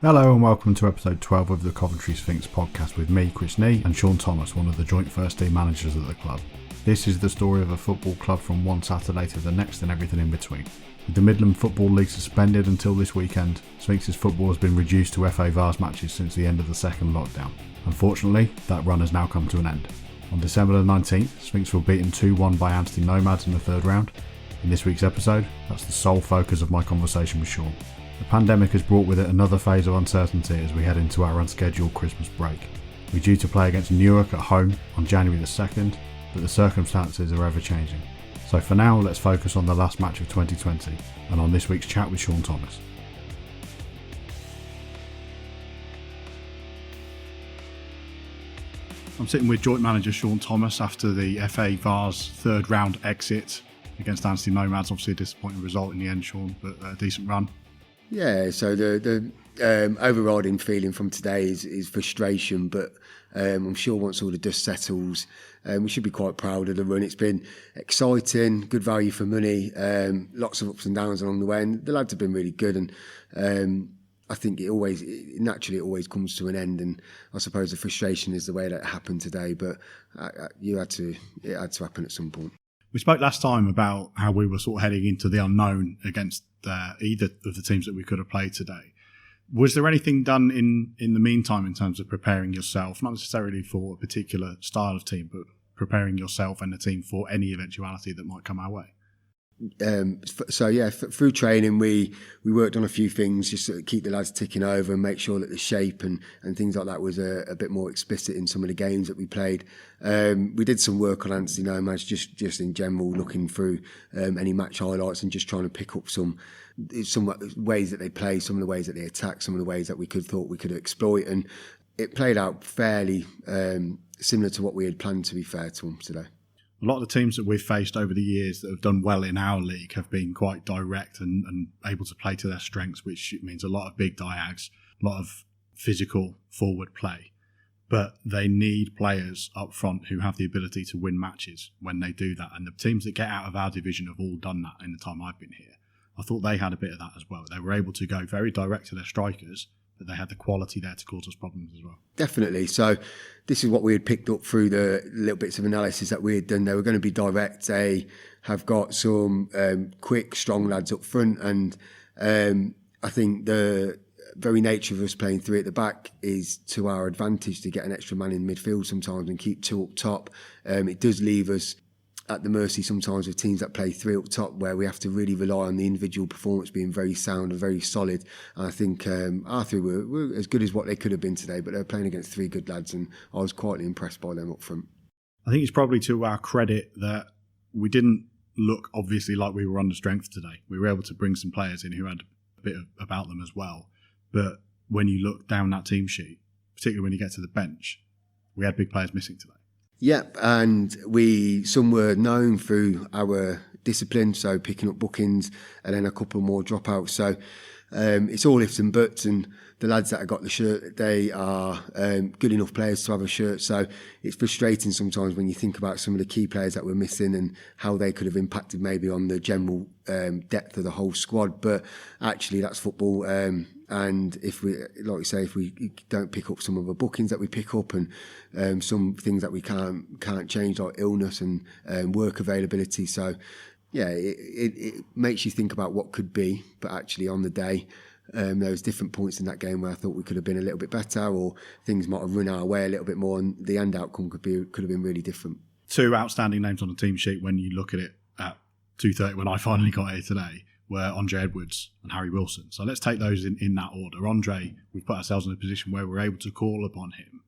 Hello and welcome to episode 12 of the Coventry Sphinx podcast with me, Chris Nee, and Shaun Thomas, one of the joint first team managers at the club. This is the story of a football club from one Saturday to the next and everything in between. With the Midland Football League suspended until this weekend, Sphinx's football has been reduced to FA Vase matches since the end of the second lockdown. Unfortunately, that run has now come to an end. On December the 19th, Sphinx were beaten 2-1 by Anstey Nomads in the third round. In this week's episode, that's the sole focus of my conversation with Shaun. The pandemic has brought with it another phase of uncertainty as we head into our unscheduled Christmas break. We're due to play against Newark at home on January the 2nd, but the circumstances are ever changing. So for now, let's focus on the last match of 2020 and on this week's chat with Shaun Thomas. I'm sitting with joint manager Shaun Thomas after the FA Vase third round exit against Anstey Nomads. Obviously a disappointing result in the end, Shaun, but a decent run. Yeah, so the overriding feeling from today is frustration, but I'm sure once all the dust settles, we should be quite proud of the run. It's been exciting, good value for money, lots of ups and downs along the way, and the lads have been really good. And I think it naturally comes to an end, and I suppose the frustration is the way that it happened today. But it had to happen at some point. We spoke last time about how we were sort of heading into the unknown against either of the teams that we could have played today. Was there anything done in the meantime in terms of preparing yourself, not necessarily for a particular style of team, but preparing yourself and the team for any eventuality that might come our way? Through training we worked on a few things just to keep the lads ticking over and make sure that the shape and things like that was a bit more explicit in some of the games that we played. We did some work on Anstey Nomads just in general, looking through any match highlights and just trying to pick up some ways that they play, some of the ways that they attack, some of the ways that we thought we could exploit, and it played out fairly similar to what we had planned, to be fair to them today. A lot of the teams that we've faced over the years that have done well in our league have been quite direct and able to play to their strengths, which means a lot of big diags, a lot of physical forward play. But they need players up front who have the ability to win matches when they do that. And the teams that get out of our division have all done that in the time I've been here. I thought they had a bit of that as well. They were able to go very direct to their strikers, but they had the quality there to cause us problems as well. Definitely. So this is what we had picked up through the little bits of analysis that we had done. They were going to be direct. They have got some quick, strong lads up front. And I think the very nature of us playing three at the back is to our advantage to get an extra man in midfield sometimes and keep two up top. It does leave us at the mercy sometimes of teams that play three up top, where we have to really rely on the individual performance being very sound and very solid. And I think our three were as good as what they could have been today, but they were playing against three good lads, and I was quietly impressed by them up front. I think it's probably to our credit that we didn't look obviously like we were under strength today. We were able to bring some players in who had a bit about them as well. But when you look down that team sheet, particularly when you get to the bench, we had big players missing today. Yep, and some were known through our discipline, so picking up bookings and then a couple more dropouts. So it's all ifs and buts, and the lads that have got the shirt, they are good enough players to have a shirt. So it's frustrating sometimes when you think about some of the key players that we're missing and how they could have impacted maybe on the general depth of the whole squad. But actually, that's football. And if we don't pick up some of the bookings that we pick up and some things that we can't change, like illness and work availability. So yeah, it makes you think about what could be, but actually on the day, there was different points in that game where I thought we could have been a little bit better, or things might have run our way a little bit more, and the end outcome could have been really different. Two outstanding names on the team sheet when you look at it at 2:30 when I finally got here today were Andre Edwards and Harry Wilson. So let's take those in that order. Andre, we've put ourselves in a position where we're able to call upon him,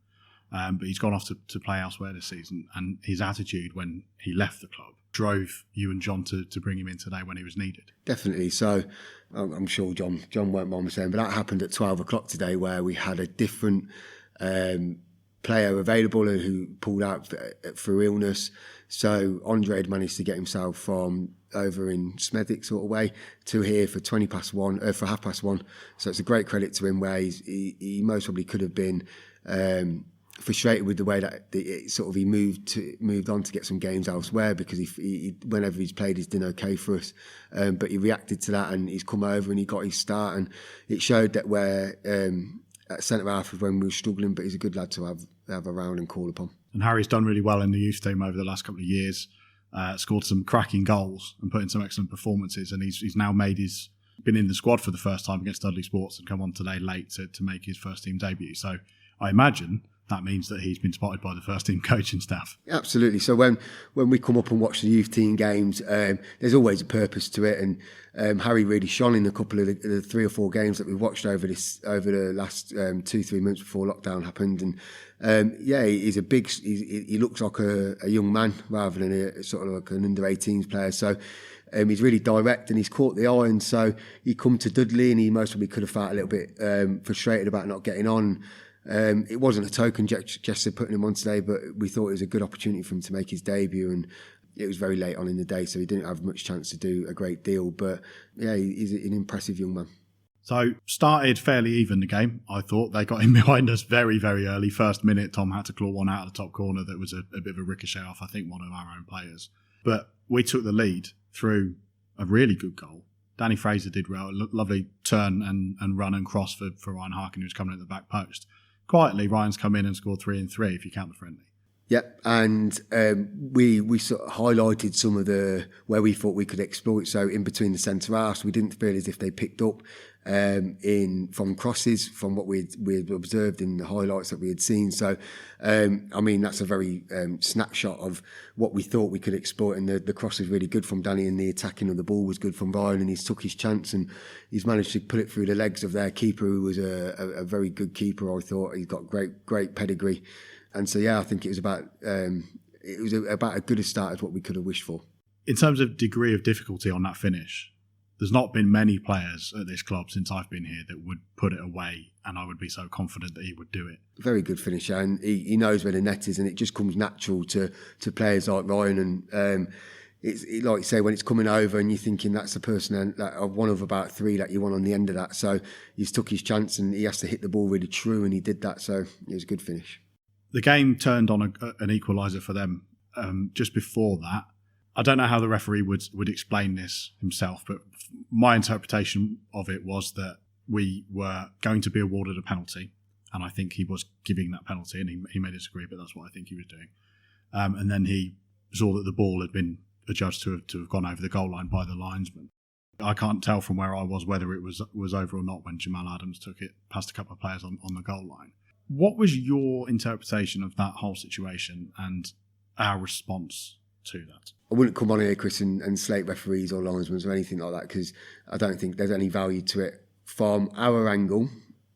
but he's gone off to play elsewhere this season, and his attitude when he left the club drove you and John to bring him in today when he was needed. Definitely. So I'm sure John won't mind me saying, but that happened at 12 o'clock today, where we had a different player available who pulled out through illness. So Andre had managed to get himself from over in Smethwick sort of way to here for 1:20 for 1:30. So it's a great credit to him, where he most probably could have been frustrated with the way that he moved on to get some games elsewhere, because he whenever he's played, he's done okay for us. But he reacted to that, and he's come over and he got his start, and it showed that we're at centre half when we were struggling. But he's a good lad to have around and call upon. And Harry's done really well in the youth team over the last couple of years. Scored some cracking goals and put in some excellent performances, and he's now been in the squad for the first time against Dudley Sports and come on today late to make his first team debut. So I imagine that means that he's been spotted by the first team coaching staff. Absolutely. So when we come up and watch the youth team games, there's always a purpose to it, and Harry really shone in a couple of the 3 or 4 games that we've watched over the last 2-3 months before lockdown happened. And he looks like a young man rather than a sort of like an under-18s player. So he's really direct and he's caught the eye, and so he come to Dudley and he most probably could have felt a little bit frustrated about not getting on. It wasn't a token gesture putting him on today, but we thought it was a good opportunity for him to make his debut, and it was very late on in the day, so he didn't have much chance to do a great deal. But yeah, he's an impressive young man. So started fairly even the game, I thought. They got in behind us very, very early. First minute, Tom had to claw one out of the top corner that was a bit of a ricochet off, I think, one of our own players. But we took the lead through a really good goal. Danny Fraser did well, lovely turn and run and cross for Ryan Harkin, who was coming at the back post. Quietly, Ryan's come in and scored 3 and 3 if you count the friendly. Yep, and we sort of highlighted some of where we thought we could exploit. So in between the centre halves, we didn't feel as if they picked up from crosses, from what we'd observed in the highlights that we had seen. So that's a very snapshot of what we thought we could exploit, and the cross was really good from Danny, and the attacking of the ball was good from Ryan, and he's took his chance and he's managed to put it through the legs of their keeper, who was a very good keeper. I thought he's got great pedigree. And so, yeah, I think it was about as good a start as what we could have wished for. In terms of degree of difficulty on that finish, there's not been many players at this club since I've been here that would put it away, and I would be so confident that he would do it. Very good finisher, and he knows where the net is, and it just comes natural to players like Ryan. And it's like you say, when it's coming over and you're thinking that's the person that one of about 3 that you want on the end of that. So he's took his chance and he has to hit the ball really true, and he did that. So it was a good finish. The game turned on an equaliser for them just before that. I don't know how the referee would explain this himself, but my interpretation of it was that we were going to be awarded a penalty, and I think he was giving that penalty, and he may disagree, but that's what I think he was doing. And then he saw that the ball had been adjudged to have gone over the goal line by the linesman. I can't tell from where I was whether it was over or not when Jamal Adams took it past a couple of players on the goal line. What was your interpretation of that whole situation and our response to that? I wouldn't come on here, Chris, and slate referees or linesmen or anything like that, because I don't think there's any value to it. From our angle,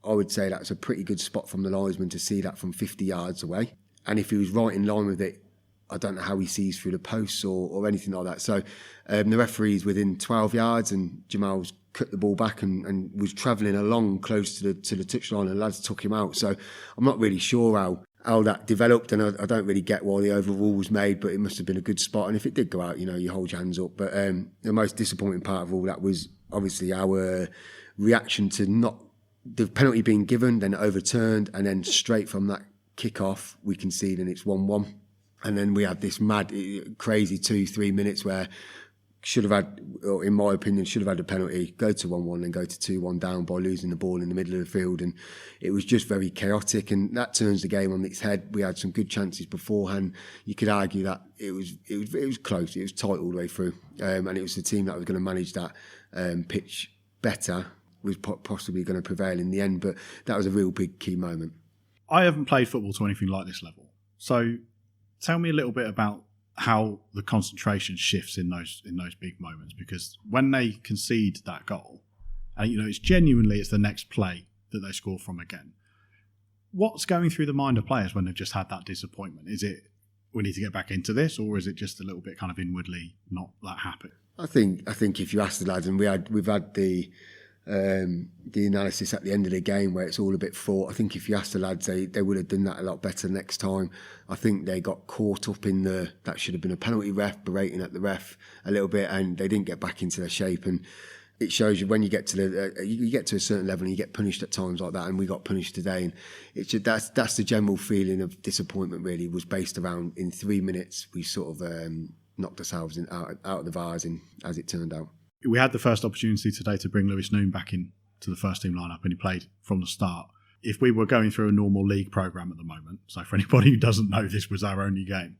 I would say that's a pretty good spot from the linesman to see that from 50 yards away. And if he was right in line with it, I don't know how he sees through the posts or anything like that. So the referee's within 12 yards and Jamal's cut the ball back and was travelling along close to the touchline, and lads took him out. So I'm not really sure how that developed, and I don't really get why the overrule was made, but it must have been a good spot. And if it did go out, you hold your hands up. But the most disappointing part of all that was obviously our reaction to not the penalty being given, then overturned, and then straight from that kick-off we concede and it's 1-1. And then we had this mad, crazy 2-3 minutes where should have had, or in my opinion, should have had a penalty, go to 1-1 and go to 2-1 down by losing the ball in the middle of the field. And it was just very chaotic, and that turns the game on its head. We had some good chances beforehand. You could argue that it was close, it was tight all the way through. And it was the team that was going to manage that pitch better was possibly going to prevail in the end. But that was a real big key moment. I haven't played football to anything like this level. So tell me a little bit about how the concentration shifts in those big moments, because when they concede that goal, and it's the next play that they score from again. What's going through the mind of players when they've just had that disappointment? Is it we need to get back into this, or is it just a little bit kind of inwardly not that happy? I think if you ask the lads, and we've had the analysis at the end of the game where it's all a bit thought. I think if you ask the lads, they would have done that a lot better next time. I think they got caught up in that should have been a penalty, ref berating at the ref a little bit, and they didn't get back into their shape. And it shows you when you get to you get to a certain level and you get punished at times like that, and we got punished today. And it's just, that's the general feeling of disappointment. Really, was based around in 3 minutes we sort of knocked ourselves out of the vase, as it turned out. We had the first opportunity today to bring Lewis Noon back in to the first team lineup, and he played from the start. If we were going through a normal league programme at the moment, so for anybody who doesn't know, this was our only game,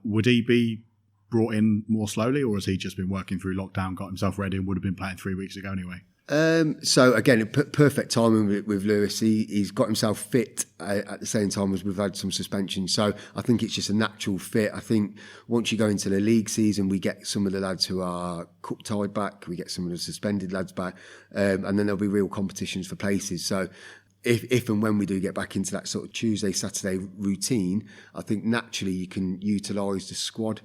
would he be brought in more slowly, or has he just been working through lockdown, got himself ready, and would have been playing 3 weeks ago anyway? So again, perfect timing with Lewis. He's got himself fit at the same time as we've had some suspension. So I think it's just a natural fit. I think once you go into the league season, we get some of the lads who are cup tied back, we get some of the suspended lads back, and then there'll be real competitions for places. So if and when we do get back into that sort of Tuesday, Saturday routine, I think naturally you can utilise the squad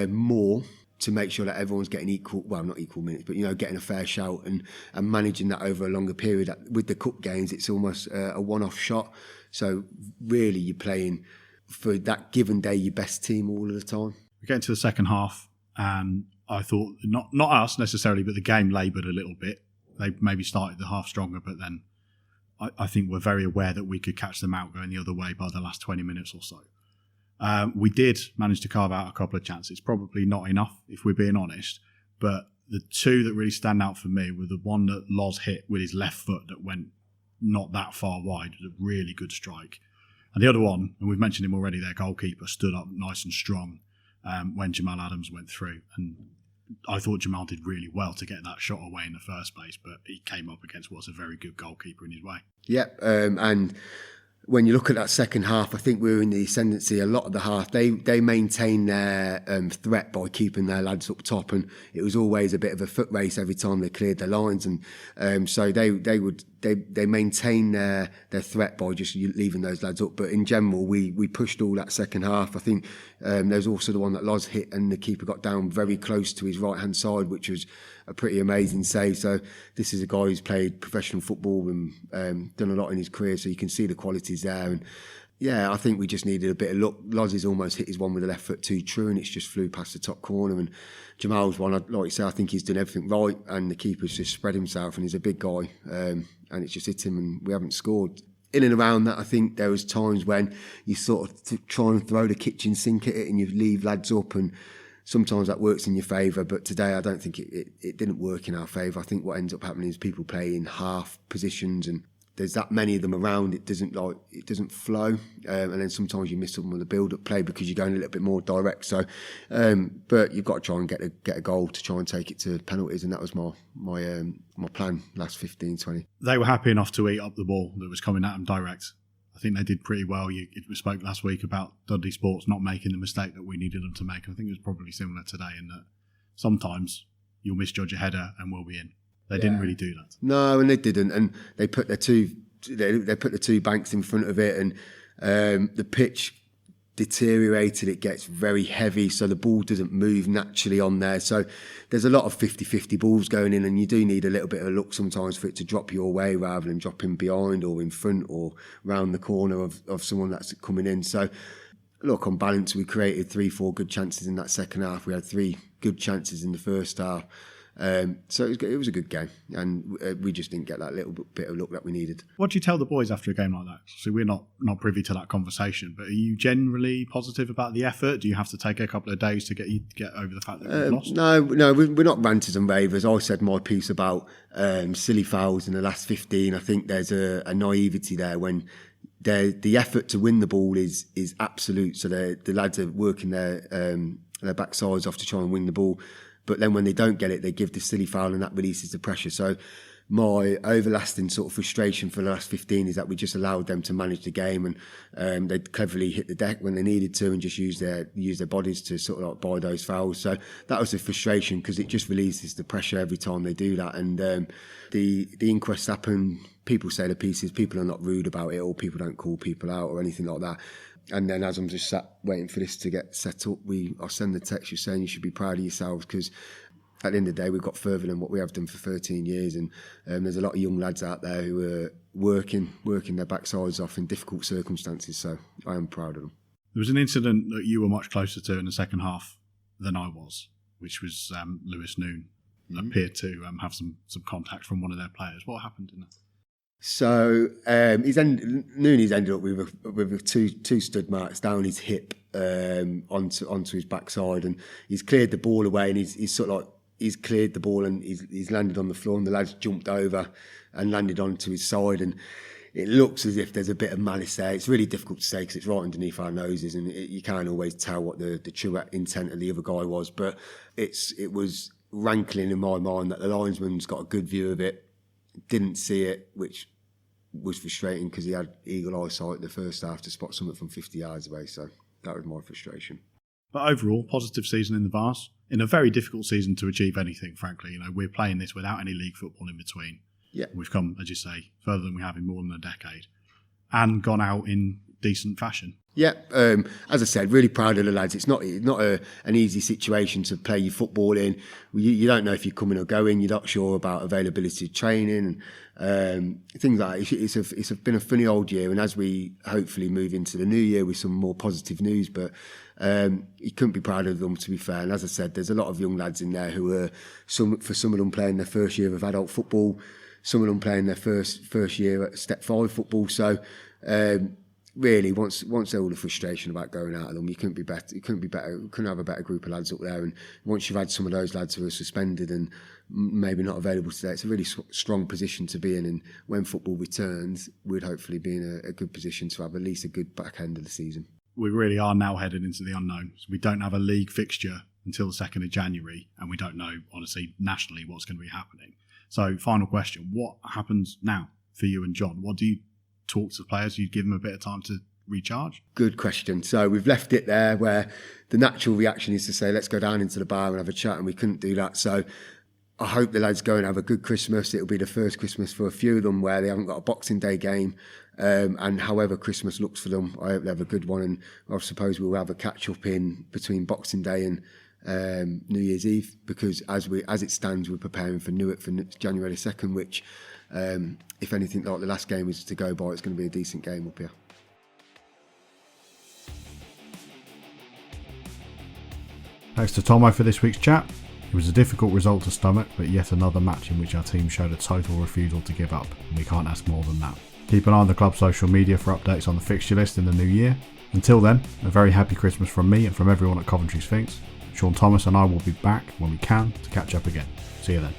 more to make sure that everyone's getting not equal minutes, but getting a fair shout and managing that over a longer period. With the cup games, it's almost a one-off shot. So really, you're playing for that given day your best team all of the time. We get into the second half, and I thought not us necessarily, but the game laboured a little bit. They maybe started the half stronger, but then I think we're very aware that we could catch them out going the other way by the last 20 minutes or so. We did manage to carve out a couple of chances. Probably not enough, if we're being honest. But the two that really stand out for me were the one that Loz hit with his left foot that went not that far wide. It was a really good strike. And the other one, and we've mentioned him already, their goalkeeper stood up nice and strong when Jamal Adams went through. And I thought Jamal did really well to get that shot away in the first place, but he came up against what's a very good goalkeeper in his way. Yeah, and when you look at that second half, I think we were in the ascendancy a lot of the half. They maintained their threat by keeping their lads up top, and it was always a bit of a foot race every time they cleared their lines. And so they maintained their threat by just leaving those lads up. But in general, we pushed all that second half. I think there's also the one that Loz hit, and the keeper got down very close to his right hand side, which was a pretty amazing save. So this is a guy who's played professional football and done a lot in his career, so you can see the qualities there. And yeah, I think we just needed a bit of luck. Loz has almost hit his one with the left foot too true, and it's just flew past the top corner. And Jamal's one, like you say, I think he's done everything right, and the keeper's just spread himself, and he's a big guy, and it's just hit him, and we haven't scored. In and around that, I think there was times when you sort of try and throw the kitchen sink at it, and you leave lads up, and sometimes that works in your favour, but today I don't think it didn't work in our favour. I think what ends up happening is people play in half positions, and there's that many of them around. It doesn't flow, and then sometimes you miss something with the build-up play because you're going a little bit more direct. So, but you've got to try and get a goal to try and take it to penalties, and that was my plan last 15-20. They were happy enough to eat up the ball that was coming at them direct. I think they did pretty well. We spoke last week about Dudley Sports not making the mistake that we needed them to make. I think it was probably similar today in that sometimes you'll misjudge a header and we'll be in. They didn't really do that. No, and they didn't. And they put the two banks in front of it, and the pitch deteriorated. It gets very heavy, so the ball doesn't move naturally on there. So there's a lot of 50-50 balls going in, and you do need a little bit of luck sometimes for it to drop your way rather than dropping behind or in front or round the corner of someone that's coming in. So look, on balance, we created 3-4 good chances in that second half. We had 3 good chances in the first half. So it was a good game, and we just didn't get that little bit of luck that we needed. What do you tell the boys after a game like that? So we're not privy to that conversation, but are you generally positive about the effort? Do you have to take a couple of days to get over the fact that we've lost? No, we're not ranters and ravers. I said my piece about silly fouls in the last 15. I think there's a naivety there when the effort to win the ball is absolute. So the lads are working their backsides off to try and win the ball. But then when they don't get it, they give the silly foul, and that releases the pressure. So my everlasting sort of frustration for the last 15 is that we just allowed them to manage the game, and they cleverly hit the deck when they needed to and just use their bodies to sort of like buy those fouls. So that was the frustration, because it just releases the pressure every time they do that. And the inquests happen, people say the pieces, people are not rude about it, or people don't call people out or anything like that. And then as I'm just sat waiting for this to get set up, I send the text just saying you should be proud of yourselves, because at the end of the day, we've got further than what we have done for 13 years. And there's a lot of young lads out there who are working their backsides off in difficult circumstances. So I am proud of them. There was an incident that you were much closer to in the second half than I was, which was Lewis Noon and appeared to have some contact from one of their players. What happened in that? So Nooney's ended up with two stud marks down his hip onto his backside, and he's cleared the ball away, and he's sort of like he's cleared the ball and he's landed on the floor, and the lad's jumped over and landed onto his side, and it looks as if there's a bit of malice there. It's really difficult to say because it's right underneath our noses, and you can't always tell what the true intent of the other guy was, but it was rankling in my mind that the linesman's got a good view of it, didn't see it, which was frustrating because he had eagle eyesight the first half to spot something from 50 yards away. So that was my frustration. But overall, positive season in the Vase. In a very difficult season to achieve anything, frankly. We're playing this without any league football in between. Yeah. We've come, as you say, further than we have in more than a decade, and gone out in decent fashion. Yeah, as I said, really proud of the lads. It's not an easy situation to play your football in. You don't know if you're coming or going. You're not sure about availability of training and things like that. It's been a funny old year, and as we hopefully move into the new year with some more positive news, but you couldn't be proud of them, to be fair. And as I said, there's a lot of young lads in there who are some of them playing their first year of adult football, some of them playing their first year at Step 5 football. So. Really, once all the frustration about going out of them, you couldn't be better. You couldn't have a better group of lads up there. And once you've had some of those lads who are suspended and maybe not available today, it's a really strong position to be in. And when football returns, we'd hopefully be in a good position to have at least a good back end of the season. We really are now headed into the unknown. So we don't have a league fixture until the 2nd of January, and we don't know, honestly, nationally what's going to be happening. So, final question: what happens now for you and John? What do you talk to the players? You give them a bit of time to recharge? Good question. So we've left it there where the natural reaction is to say, let's go down into the bar and have a chat, and we couldn't do that. So I hope the lads go and have a good Christmas. It'll be the first Christmas for a few of them where they haven't got a Boxing Day game, and however Christmas looks for them, I hope they have a good one, and I suppose we'll have a catch up in between Boxing Day and New Year's Eve, because as it stands, we're preparing for Newark for January 2nd, which if anything like the last game is to go by, it's going to be a decent game up here. Thanks to Tomo for this week's chat. It was a difficult result to stomach, but yet another match in which our team showed a total refusal to give up, and we can't ask more than that. Keep an eye on the club's social media for updates on the fixture list in the new year. Until then, a very happy Christmas from me and from everyone at Coventry Sphinx. Shaun Thomas and I will be back when we can to catch up again. See you then.